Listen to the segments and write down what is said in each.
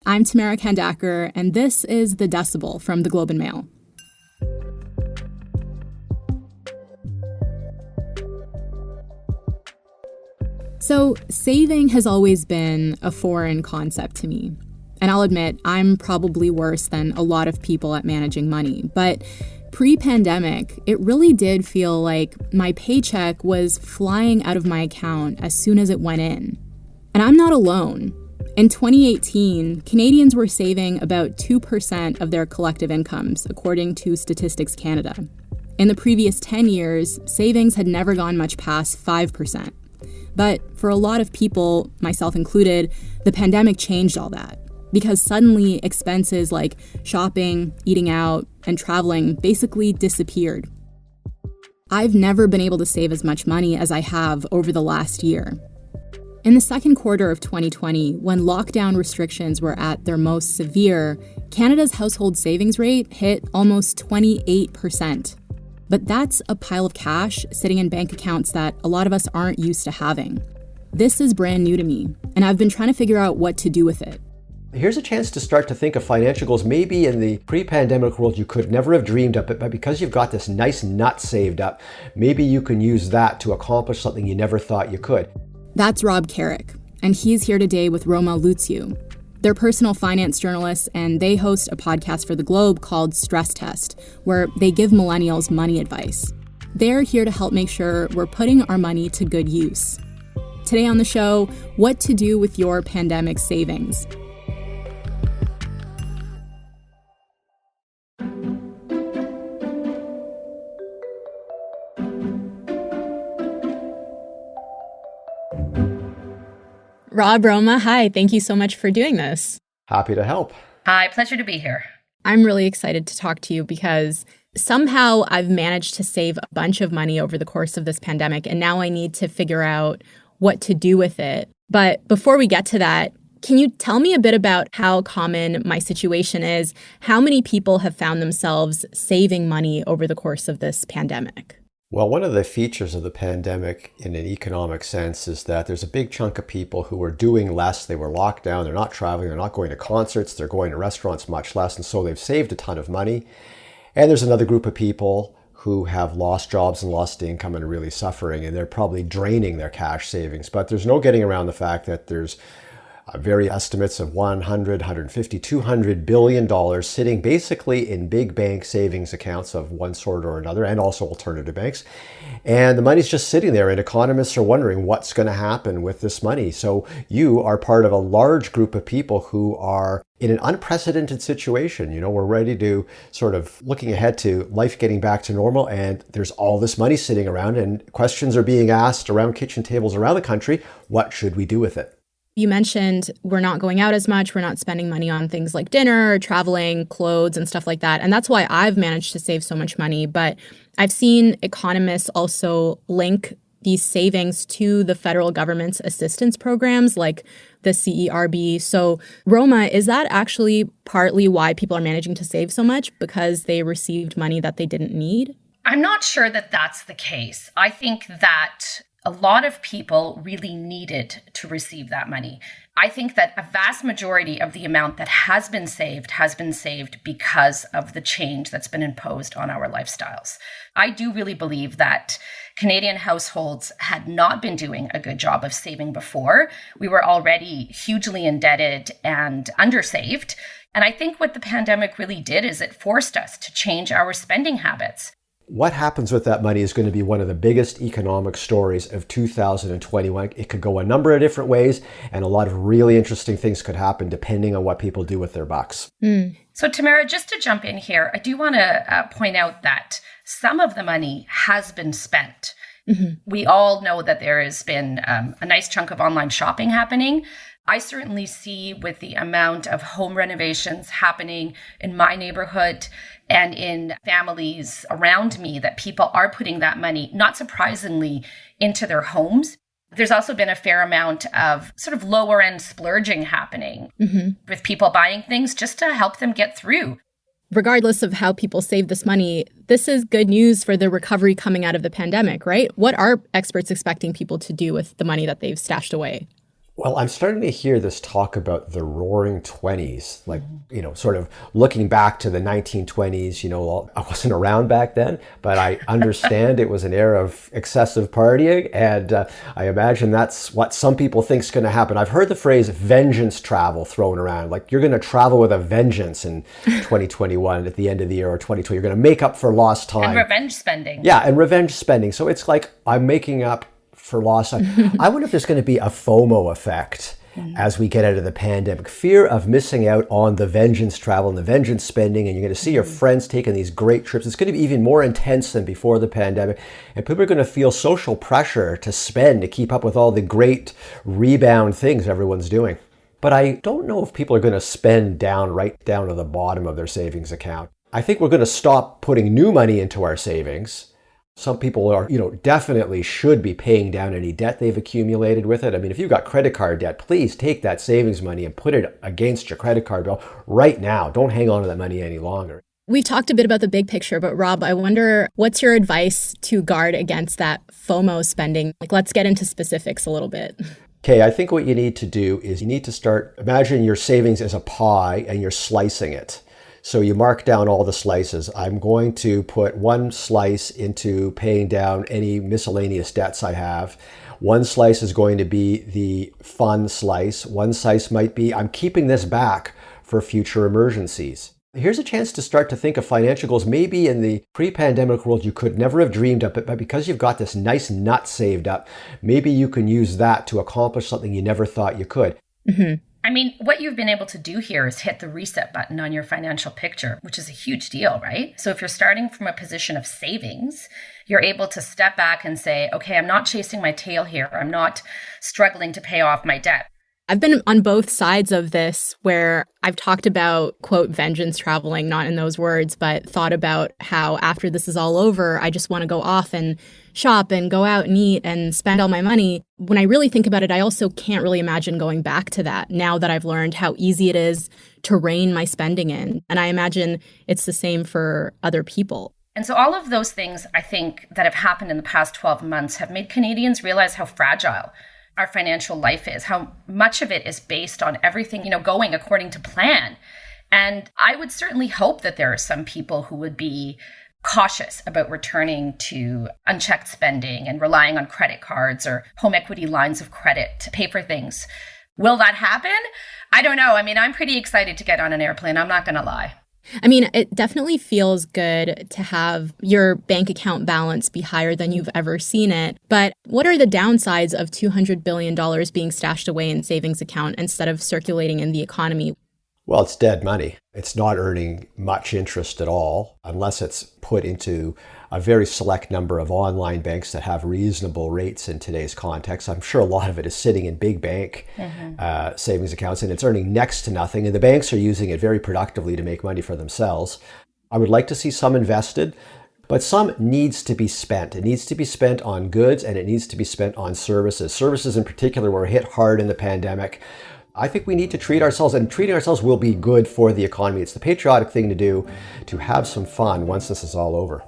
I'm Tamara Kandaker, and this is The Decibel from the Globe and Mail. So, saving has always been a foreign concept to me. And I'll admit, I'm probably worse than a lot of people at managing money. But pre-pandemic, it really did feel like my paycheck was flying out of my account as soon as it went in. And I'm not alone. In 2018, Canadians were saving about 2% of their collective incomes, according to Statistics Canada. In the previous 10 years, savings had never gone much past 5%. But for a lot of people, myself included, the pandemic changed all that. Because suddenly expenses like shopping, eating out, and traveling basically disappeared. I've never been able to save as much money as I have over the last year. In the second quarter of 2020, when lockdown restrictions were at their most severe, Canada's household savings rate hit almost 28%. But that's a pile of cash sitting in bank accounts that a lot of us aren't used to having. This is brand new to me, and I've been trying to figure out what to do with it. Here's a chance to start to think of financial goals maybe in the pre-pandemic world you could never have dreamed of, but because you've got this nice nut saved up, maybe you can use that to accomplish something you never thought you could. That's Rob Carrick, and he's here today with Roma Luciw. They're personal finance journalists, and they host a podcast for The Globe called Stress Test, where they give millennials money advice. They're here to help make sure we're putting our money to good use. Today on the show, what to do with your pandemic savings. Rob, Roma, hi. Thank you so much for doing this. Happy to help. Hi, pleasure to be here. I'm really excited to talk to you because somehow I've managed to save a bunch of money over the course of this pandemic, and now I need to figure out what to do with it. But before we get to that, can you tell me a bit about how common my situation is? How many people have found themselves saving money over the course of this pandemic? Well, one of the features of the pandemic in an economic sense is that there's a big chunk of people who are doing less. They were locked down, they're not traveling, they're not going to concerts, they're going to restaurants much less, and so they've saved a ton of money. And there's another group of people who have lost jobs and lost income and are really suffering, and they're probably draining their cash savings. But there's no getting around the fact that there's very estimates of 100, 150, 200 billion dollars sitting basically in big bank savings accounts of one sort or another, and also alternative banks. And the money's just sitting there, and economists are wondering what's going to happen with this money. So you are part of a large group of people who are in an unprecedented situation. You know, we're ready to sort of looking ahead to life getting back to normal, and there's all this money sitting around, and questions are being asked around kitchen tables around the country. What should we do with it? You mentioned we're not going out as much. We're not spending money on things like dinner, traveling, clothes, and stuff like that. And that's why I've managed to save so much money. But I've seen economists also link these savings to the federal government's assistance programs like the CERB. So, Roma, is that actually partly why people are managing to save so much? Because they received money that they didn't need? I'm not sure that that's the case. I think that a lot of people really needed to receive that money. I think that a vast majority of the amount that has been saved because of the change that's been imposed on our lifestyles. I do really believe that Canadian households had not been doing a good job of saving before. We were already hugely indebted and undersaved. And I think what the pandemic really did is it forced us to change our spending habits. What happens with that money is going to be one of the biggest economic stories of 2021. It could go a number of different ways, and a lot of really interesting things could happen depending on what people do with their bucks. So, Tamara, just to jump in here, I do want to point out that some of the money has been spent. Mm-hmm. We all know that there has been a nice chunk of online shopping happening. I certainly see with the amount of home renovations happening in my neighborhood and in families around me that people are putting that money, not surprisingly, into their homes. There's also been a fair amount of sort of lower end splurging happening with people buying things just to help them get through. Regardless of how people save this money, this is good news for the recovery coming out of the pandemic, right? What are experts expecting people to do with the money that they've stashed away? Well, I'm starting to hear this talk about the roaring 20s, like, sort of looking back to the 1920s. I wasn't around back then, but I understand it was an era of excessive partying. And I imagine that's what some people think is going to happen. I've heard the phrase vengeance travel thrown around, like you're going to travel with a vengeance in 2021 at the end of the year, or 2020. You're going to make up for lost time. And revenge spending. Yeah, and revenge spending. So it's like I'm making up for loss. I wonder if there's going to be a FOMO effect as we get out of the pandemic. Fear of missing out on the vengeance travel and the vengeance spending, and you're going to see your friends taking these great trips. It's going to be even more intense than before the pandemic, and people are going to feel social pressure to spend to keep up with all the great rebound things everyone's doing. But I don't know if people are going to spend right down to the bottom of their savings account. I think we're going to stop putting new money into our savings. Some people are, definitely should be paying down any debt they've accumulated with it. I mean, if you've got credit card debt, please take that savings money and put it against your credit card bill right now. Don't hang on to that money any longer. We've talked a bit about the big picture, but Rob, I wonder, what's your advice to guard against that FOMO spending? Let's get into specifics a little bit. Okay, I think what you need to do is you need to imagine your savings as a pie and you're slicing it. So you mark down all the slices. I'm going to put one slice into paying down any miscellaneous debts I have. One slice is going to be the fun slice. One slice might be, I'm keeping this back for future emergencies. Here's a chance to start to think of financial goals. Maybe in the pre-pandemic world, you could never have dreamed of it, but because you've got this nice nut saved up, maybe you can use that to accomplish something you never thought you could. Mm-hmm. I mean, what you've been able to do here is hit the reset button on your financial picture, which is a huge deal, right? So if you're starting from a position of savings, you're able to step back and say, okay, I'm not chasing my tail here. I'm not struggling to pay off my debt. I've been on both sides of this where I've talked about, quote, vengeance traveling, not in those words, but thought about how after this is all over, I just want to go off and shop and go out and eat and spend all my money. When I really think about it, I also can't really imagine going back to that now that I've learned how easy it is to rein my spending in. And I imagine it's the same for other people. And so all of those things, I think, that have happened in the past 12 months have made Canadians realize how fragile our financial life is, how much of it is based on everything, going according to plan. And I would certainly hope that there are some people who would be cautious about returning to unchecked spending and relying on credit cards or home equity lines of credit to pay for things. Will that happen? I don't know. I mean, I'm pretty excited to get on an airplane. I'm not going to lie. I mean, it definitely feels good to have your bank account balance be higher than you've ever seen it. But what are the downsides of $200 billion being stashed away in savings account instead of circulating in the economy? Well, it's dead money. It's not earning much interest at all unless it's put into a very select number of online banks that have reasonable rates in today's context. I'm sure a lot of it is sitting in big bank savings accounts, and it's earning next to nothing. And the banks are using it very productively to make money for themselves. I would like to see some invested, but some needs to be spent. It needs to be spent on goods and it needs to be spent on services. Services in particular were hit hard in the pandemic. I think we need to treat ourselves, and treating ourselves will be good for the economy. It's the patriotic thing to do, to have some fun once this is all over.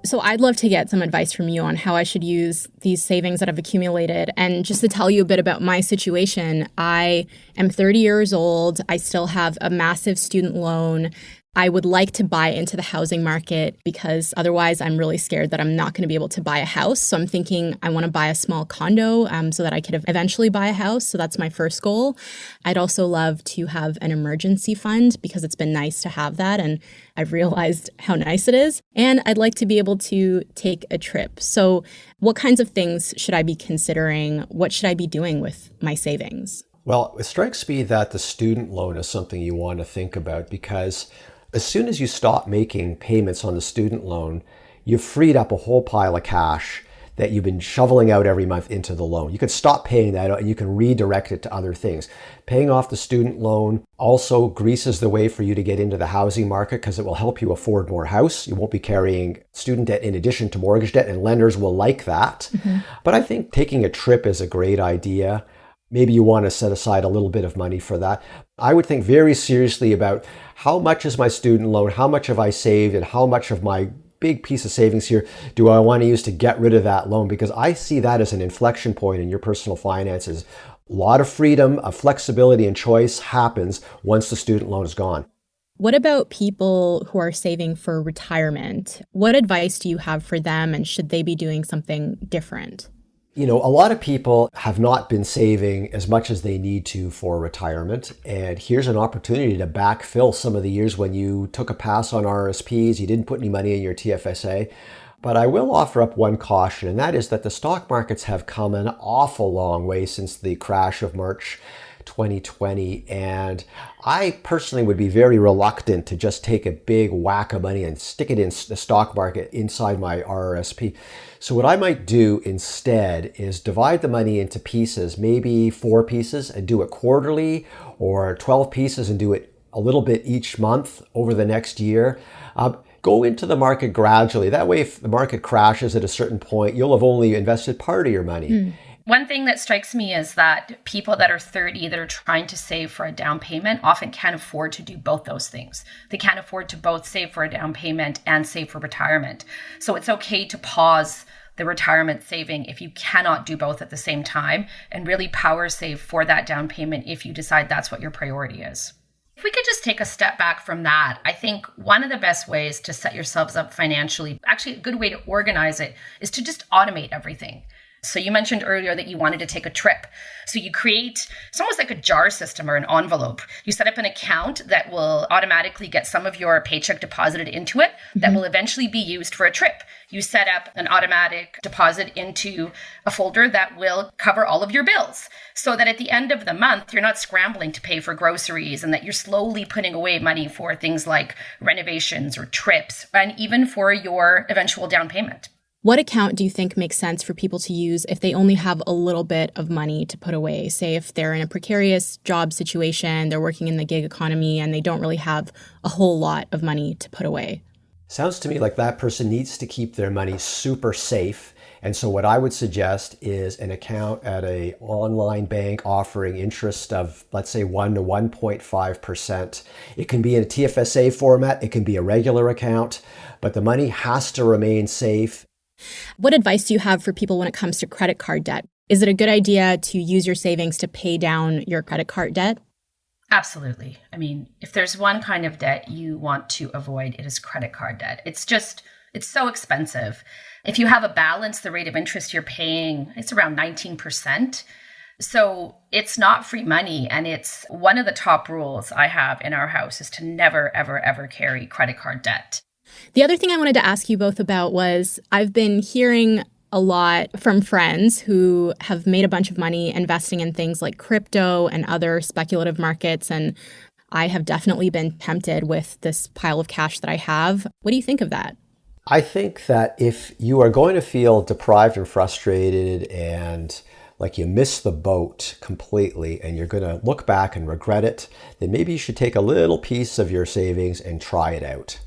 So I'd love to get some advice from you on how I should use these savings that I've accumulated. And just to tell you a bit about my situation, I am 30 years old. I still have a massive student loan. I would like to buy into the housing market because otherwise I'm really scared that I'm not going to be able to buy a house. So I'm thinking I want to buy a small condo so that I could eventually buy a house. So that's my first goal. I'd also love to have an emergency fund because it's been nice to have that. And I've realized how nice it is. And I'd like to be able to take a trip. So what kinds of things should I be considering? What should I be doing with my savings? Well, it strikes me that the student loan is something you want to think about because as soon as you stop making payments on the student loan, you've freed up a whole pile of cash that you've been shoveling out every month into the loan. You can stop paying that out and you can redirect it to other things. Paying off the student loan also greases the way for you to get into the housing market because it will help you afford more house. You won't be carrying student debt in addition to mortgage debt, and lenders will like that. But I think taking a trip is a great idea. Maybe you want to set aside a little bit of money for that. I would think very seriously about how much is my student loan, how much have I saved, and how much of my big piece of savings here do I want to use to get rid of that loan? Because I see that as an inflection point in your personal finances. A lot of freedom, of flexibility and choice happens once the student loan is gone. What about people who are saving for retirement? What advice do you have for them, and should they be doing something different? A lot of people have not been saving as much as they need to for retirement. And here's an opportunity to backfill some of the years when you took a pass on RSPs, you didn't put any money in your TFSA. But I will offer up one caution, and that is that the stock markets have come an awful long way since the crash of March 2020. And I personally would be very reluctant to just take a big whack of money and stick it in the stock market inside my RRSP. So what I might do instead is divide the money into pieces, maybe 4 pieces, and do it quarterly, or 12 pieces and do it a little bit each month over the next year. Go into the market gradually. That way, if the market crashes at a certain point, you'll have only invested part of your money. One thing that strikes me is that people that are 30 that are trying to save for a down payment often can't afford to do both those things. They can't afford to both save for a down payment and save for retirement. So it's okay to pause the retirement saving if you cannot do both at the same time, and really power save for that down payment if you decide that's what your priority is. If we could just take a step back from that, I think one of the best ways to set yourselves up financially, actually a good way to organize it, is to just automate everything. So you mentioned earlier that you wanted to take a trip. So you create, it's almost like a jar system or an envelope. You set up an account that will automatically get some of your paycheck deposited into it that will eventually be used for a trip. You set up an automatic deposit into a folder that will cover all of your bills, so that at the end of the month, you're not scrambling to pay for groceries, and that you're slowly putting away money for things like renovations or trips, and even for your eventual down payment. What account do you think makes sense for people to use if they only have a little bit of money to put away? Say if they're in a precarious job situation, they're working in the gig economy, and they don't really have a whole lot of money to put away. Sounds to me like that person needs to keep their money super safe. And so what I would suggest is an account at an online bank offering interest of, let's say, 1 to 1.5%. It can be in a TFSA format. It can be a regular account, but the money has to remain safe. What advice do you have for people when it comes to credit card debt? Is it a good idea to use your savings to pay down your credit card debt? Absolutely. I mean, if there's one kind of debt you want to avoid, it is credit card debt. It's so expensive. If you have a balance, the rate of interest you're paying, it's around 19%. So it's not free money. And it's one of the top rules I have in our house is to never, ever, ever carry credit card debt. The other thing I wanted to ask you both about was I've been hearing a lot from friends who have made a bunch of money investing in things like crypto and other speculative markets. And I have definitely been tempted with this pile of cash that I have. What do you think of that? I think that if you are going to feel deprived and frustrated and like you missed the boat completely and you're going to look back and regret it, then maybe you should take a little piece of your savings and try it out.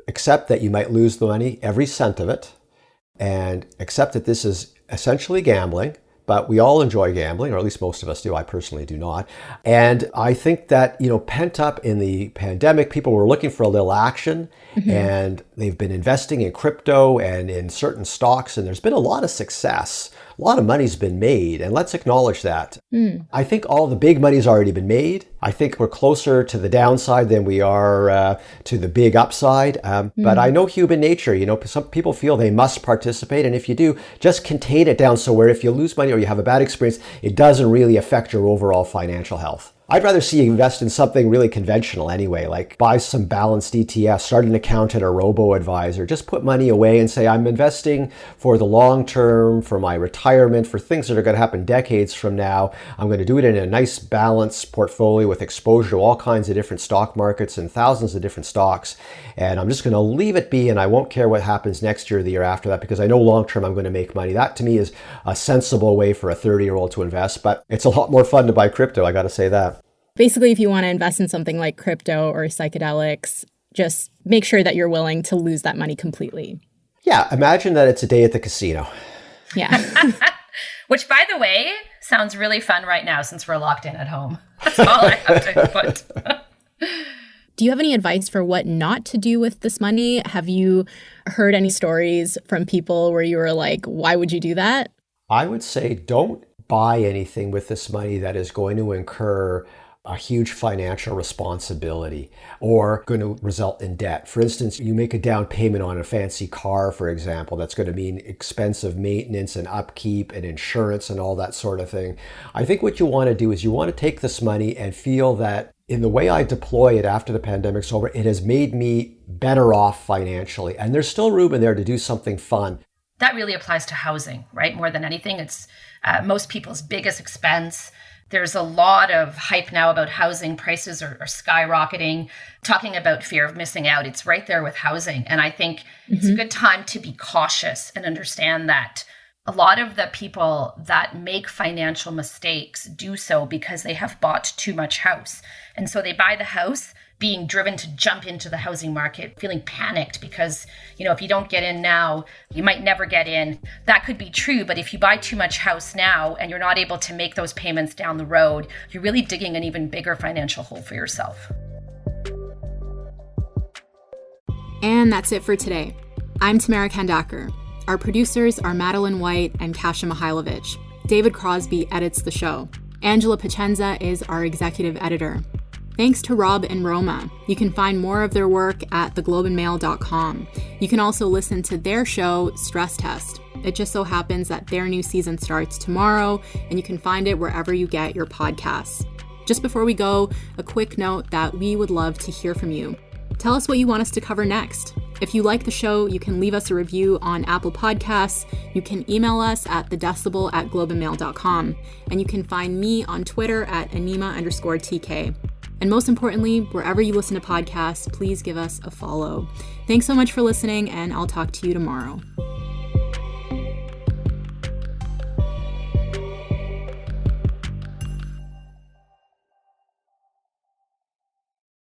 Accept that you might lose the money, every cent of it, and accept that this is essentially gambling, but we all enjoy gambling, or at least most of us do. I personally do not. And I think that, pent up in the pandemic, people were looking for a little action, and they've been investing in crypto and in certain stocks, and there's been a lot of success. A lot of money's been made, and let's acknowledge that. I think all the big money's already been made. I think we're closer to the downside than we are to the big upside. But I know human nature. Some people feel they must participate, and if you do, just contain it down so where if you lose money or you have a bad experience, it doesn't really affect your overall financial health. I'd rather see you invest in something really conventional anyway, like buy some balanced ETFs, start an account at a robo-advisor, just put money away and say, I'm investing for the long term, for my retirement, for things that are going to happen decades from now. I'm going to do it in a nice balanced portfolio with exposure to all kinds of different stock markets and thousands of different stocks. And I'm just going to leave it be, and I won't care what happens next year or the year after that, because I know long term I'm going to make money. That to me is a sensible way for a 30-year-old to invest, but it's a lot more fun to buy crypto, I got to say that. Basically, if you want to invest in something like crypto or psychedelics, just make sure that you're willing to lose that money completely. Yeah, imagine that it's a day at the casino. Yeah. Which, by the way, sounds really fun right now since we're locked in at home. That's all I have to put. Do you have any advice for what not to do with this money? Have you heard any stories from people where you were like, why would you do that? I would say don't buy anything with this money that is going to incur a huge financial responsibility or going to result in debt. For instance, you make a down payment on a fancy car, for example, that's going to mean expensive maintenance and upkeep and insurance and all that sort of thing. I think what you want to do is you want to take this money and feel that in the way I deploy it after the pandemic's over, it has made me better off financially. And there's still room in there to do something fun. That really applies to housing, right? More than anything, it's most people's biggest expense. There's a lot of hype now about housing. Prices are skyrocketing. Talking about fear of missing out, it's right there with housing. And I think it's a good time to be cautious and understand that a lot of the people that make financial mistakes do so because they have bought too much house. And so they buy the house being driven to jump into the housing market, feeling panicked because, if you don't get in now, you might never get in. That could be true, but if you buy too much house now and you're not able to make those payments down the road, you're really digging an even bigger financial hole for yourself. And that's it for today. I'm Tamara Kandaker. Our producers are Madeline White and Kasia Mihailovich. David Crosby edits the show. Angela Pacenza is our executive editor. Thanks to Rob and Roma. You can find more of their work at theglobeandmail.com. You can also listen to their show, Stress Test. It just so happens that their new season starts tomorrow, and you can find it wherever you get your podcasts. Just before we go, a quick note that we would love to hear from you. Tell us what you want us to cover next. If you like the show, you can leave us a review on Apple Podcasts. You can email us at thedecibel@globeandmail.com. And you can find me on Twitter at anima_TK. And most importantly, wherever you listen to podcasts, please give us a follow. Thanks so much for listening, and I'll talk to you tomorrow.